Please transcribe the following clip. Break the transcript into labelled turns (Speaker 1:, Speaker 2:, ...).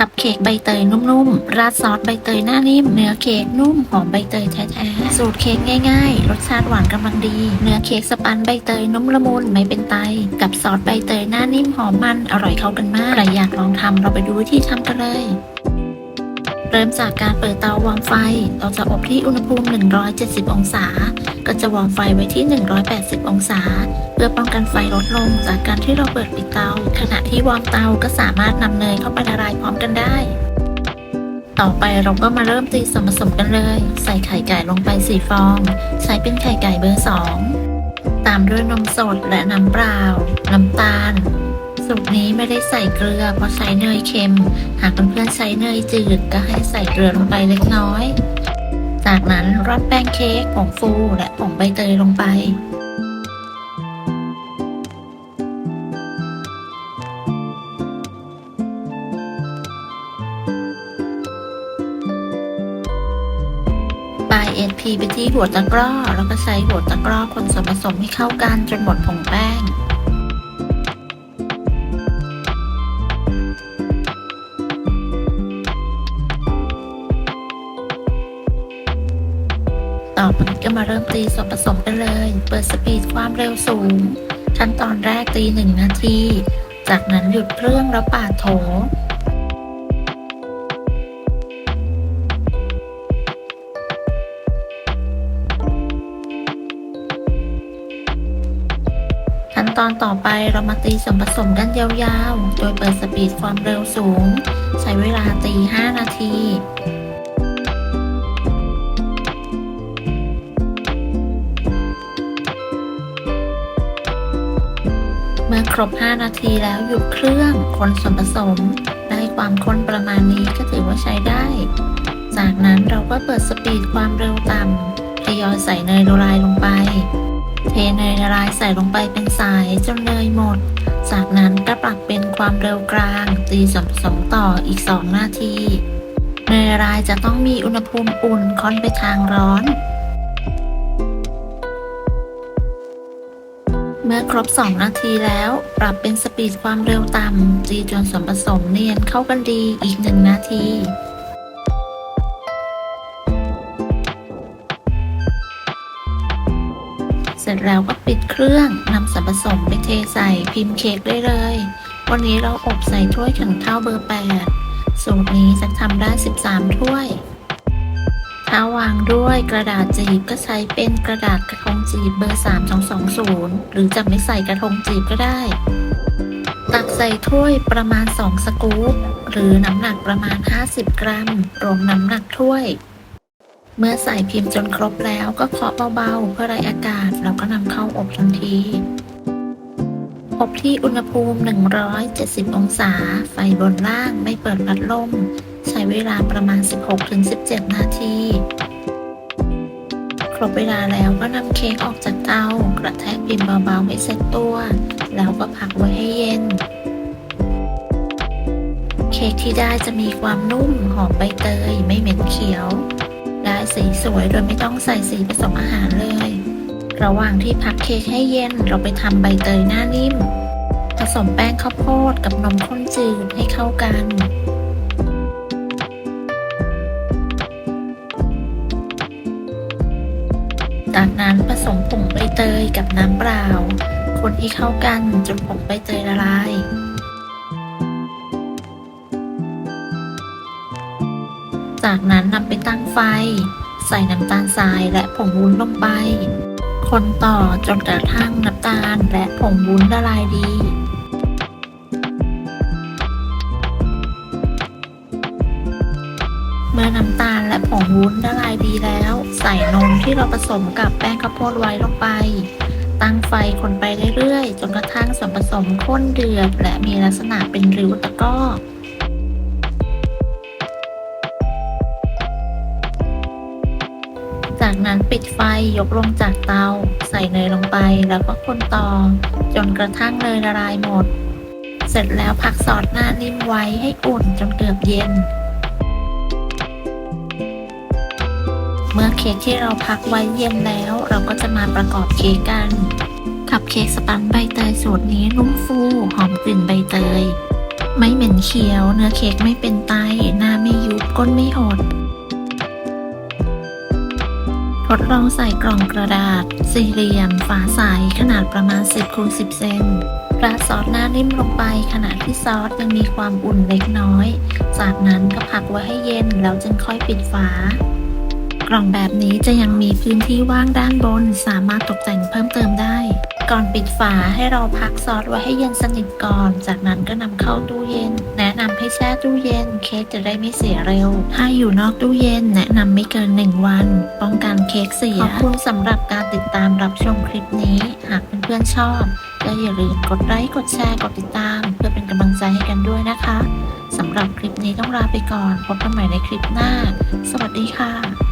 Speaker 1: คัพเค้กใบเตยนุ่มๆราดซอสใบเตยหน้านิ่มเนื้อเค้กนุ่มหอมใบเตยแท้ๆสูตรเค้กง่ายๆรสชาติหวานกำลังดีเนื้อเค้กสปันใบเตยนุ่มละมุนไม่เป็นไตกับซอสใบเตยหน้านิ่มหอมมันอร่อยเข้ากันมากใครอยากลองทำเราไปดูวิธีทำกันเลยเริ่มจากการเปิดเตาวางไฟเราจะอบที่อุณหภูมิ170องศาก็จะวางไฟไว้ที่180องศาเพื่อป้องกันไฟลดลงจากการที่เราเปิดปิดเตาขณะที่วางเตาก็สามารถนำเนยเข้าไปละลายพร้อมกันได้ต่อไปเราก็มาเริ่มตีส่วนผสมกันเลยใส่ไข่ไก่ลงไป4ฟองใช้เป็นไข่ไก่เบอร์2ตามด้วยนมสดและน้ำเปล่าน้ำตาลสูตรนี้ไม่ได้ใส่เกลือเพราะใช้เนยเค็มหากเพื่อนๆใช้เนยจืดก็ให้ใส่เกลือลงไปเล็กน้อยจากนั้นร่อนแป้งเค้กผงฟูและผงใบเตยลงไปปลายเอ็ดพีไปที่หัวตะกร้อแล้วก็ใช้หัวตะกร้อคนส่วนผสมให้เข้ากันจนหมดผงแป้งต่อไปก็มาเริ่มตีส่วนผสมกันเลยเปิดสปีดความเร็วสูงขั้นตอนแรกตี1นาทีจากนั้นหยุดเครื่องแล้วปาดโถขั้นตอนต่อไปเรามาตีส่วนผสมกันยาวๆโดยเปิดสปีดความเร็วสูงใช้เวลาตี5นาทีเมื่อครบ5นาทีแล้วหยุดเครื่องคนส่วนผสมได้ความข้นประมาณนี้ก็ถือว่าใช้ได้จากนั้นเราก็เปิดสปีดความเร็วต่ำทยอยใส่เนยละลายลงไปเทเนยละลายใส่ลงไปเป็นสายจนเนยหมดจากนั้นก็ปรับเป็นความเร็วกลางตีส่วนผสมต่ออีก2นาทีเนยละลายจะต้องมีอุณหภูมิอุ่นค่อนไปทางร้อนเมื่อครบ2นาทีแล้วปรับเป็นสปีดความเร็วต่ำตีจนส่วนผสมเนียนเข้ากันดีอีก1นาทีเสร็จแล้วก็ปิดเครื่องนำส่วนผสมไปเทใส่พิมพ์เค้กได้เลยวันนี้เราอบใส่ถ้วยขันเท่าเบอร์8สูตรนี้จะทำได้13ถ้วยถ้าวางด้วยกระดาษจีบก็ใช้เป็นกระดาษกระทงจีบเบอร์3220หรือจะไม่ใส่กระทงจีบก็ได้ตักใส่ถ้วยประมาณ2สกู๊ปหรือน้ำหนักประมาณ50กรัมรวมน้ำหนักถ้วยเมื่อใส่พิมพ์จนครบแล้วก็เคาะเบาๆเพื่อไล่อากาศแล้วก็นำเข้าอบทันทีอบที่อุณหภูมิ170องศาไฟบนล่างไม่เปิดพัดลมใช้เวลาประมาณ 16-17 นาทีครบเวลาแล้วก็นำเค้กออกจากเตากระแทกพิมพ์เบาๆให้เซ็ตตัวแล้วก็พักไว้ให้เย็นเค้กที่ได้จะมีความนุ่มหอมใบเตยไม่เหม็นเขียวได้สีสวยโดยไม่ต้องใส่สีผสมอาหารเลยระหว่างที่พักเค้กให้เย็นเราไปทำใบเตยหน้านิ่มผสมแป้งข้าวโพดกับนมข้นจืดให้เข้ากันจากนั้นผสมผงใบเตยกับน้ำเปล่าคนให้เข้ากันจนผงใบเตยละลายจากนั้นนำไปตั้งไฟใส่น้ำตาลทรายและผงวุ้นลงไปคนต่อจนกระทั่งน้ำตาลและผงวุ้นละลายดีเมื่อน้ำตาลและผงวุ้นละลายดีแล้วใส่นมที่เราผสมกับแป้งข้าวโพดไว้ลงไปตั้งไฟคนไปเรื่อยๆจนกระทั่งส่วนผสมข้นเดือดและมีลักษณะเป็นริ้วตะกร้อจากนั้นปิดไฟยกลงจากเตาใส่เนยลงไปแล้วก็คนต่อจนกระทั่งเนยละลายหมดเสร็จแล้วพักซอสหน้านิ่มไว้ให้อุ่นจนเกือบเย็นเมื่อเค้กที่เราพักไว้เย็นแล้วเราก็จะมาประกอบเค้กกันคัพเค้กสปันใบเตยสูตรนี้นุ่มฟูหอมกลิ่นใบเตย ไม่เหม็นเขียว เนื้อเค้กไม่เป็นไต หน้าไม่ยุบก้นไม่หด ทดลองใส่กล่องกระดาษ สี่เหลี่ยม ฝาใส ขนาดประมาณ 10 คูณ 10 เซน ราดซอสหน้านิ่มลงไปขณะที่ซอสยังมีความอุ่นเล็กน้อย จากนั้นก็พักไว้ให้เย็นแล้วจึงค่อยปิดฝา กล่องแบบนี้จะยังมีพื้นที่ว่างด้านบน สามารถตกแต่งเพิ่มเติมได้ ก่อนปิดฝาให้เราพักซอสไว้ให้เย็นสนิทก่อน จากนั้นก็นำเข้าตู้เย็น แนะนำให้แช่ตู้เย็น เค้กจะได้ไม่เสียเร็ว ถ้าอยู่นอกตู้เย็นแนะนำไม่เกิน 1 วัน ป้องกันเค้กเสีย ขอบคุณสำหรับการติดตามรับชมคลิปนี้ หากเพื่อนๆชอบก็อย่าลืมกดไลค์ กดแชร์ กดติดตาม เพื่อเป็นกำลังใจให้กันด้วยนะคะ สำหรับคลิปนี้ต้องลาไปก่อน พบกันใหม่ในคลิปหน้า สวัสดีค่ะ